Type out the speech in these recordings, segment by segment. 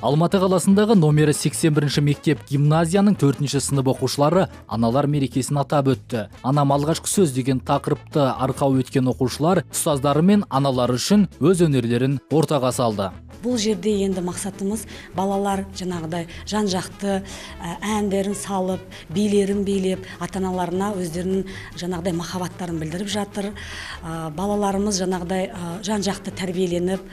Алматы қаласындағы номері 81 мектеп гимназияның 4 сынып оқушылары аналар мерекесін атап өтті. Анам алғашқы сөз деген тақырыпты арқау өткен оқушылар ұстаздары мен аналары үшін өз өнерлерін ортаға салды. Бұл жерде енді мақсатымыз балалар жаңағыдай жан-жақты әндерін салып, билерін билеп, ата-аналарына өздерінің жаңағыдай махаббаттарын білдіріп жатыр. Балаларымыз жаңағыдай жан-жақты тәрбиеленіп,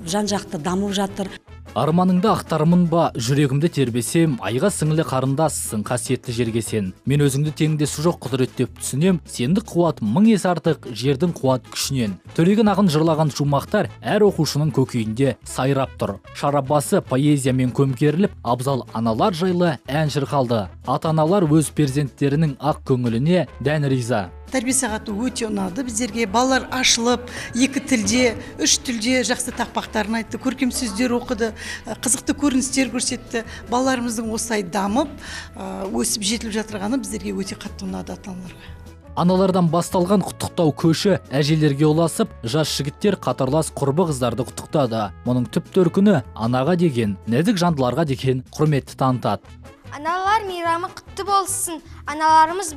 жан-жақты дамып жатыр. Арманыңды ақтарымын ба, жүрегімді тербесем, айға сіңілі қарындассың, қасиетті жерге сен. Мен өзіңді теңдесі жоқ құдірет деп түсінем, сенді қуат мың есе артық жердің қуат күшінен. Төлеген ақын жырлаған шумақтар әр оқушының көкейінде сайрап тұр. Шарабасы поэзиямен көмкеріліп, абзал аналар жайлы ән шырқалды. Ата-аналар өз перзенттерінің ақ көңіліне дән риза. Тәрбие сағаты өте ұнады біздерге. Балалар ашылып, 2 тілде, 3 тілде жақсы тақпақтарын айтты, көркем сөздер оқыды, қызықты көріністер көрсетті. Балаларымыздың осылай дамып, өсіп жетіліп жатырғаны біздерге өте қатты ұнады ата-аналарға. Аналардан басталған құттықтау көші әжелерге ұласып, жас жігіттер қатарлас құрбы қыздарды құттықтады. Мұның түп төркіні анаға деген, нәзік жандыларға деген құрметті танытады. Аналар мейрамы құтты болсын. Аналарымыз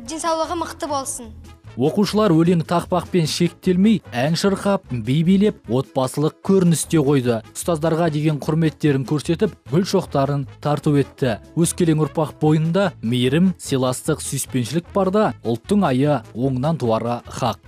денсаулығы мықты болсын. Оқушылар өлең тақпақпен шектелмей, ән шырқап, би билеп, отбасылық көріністе қойды. Ұстаздарға деген құрметтерін көрсетіп, гүл шоқтарын тарту етті. Өскелең ұрпақ бойында мейірім, сыйластық, сүйіспеншілік барда, ұлттың айы оңынан туары хақ.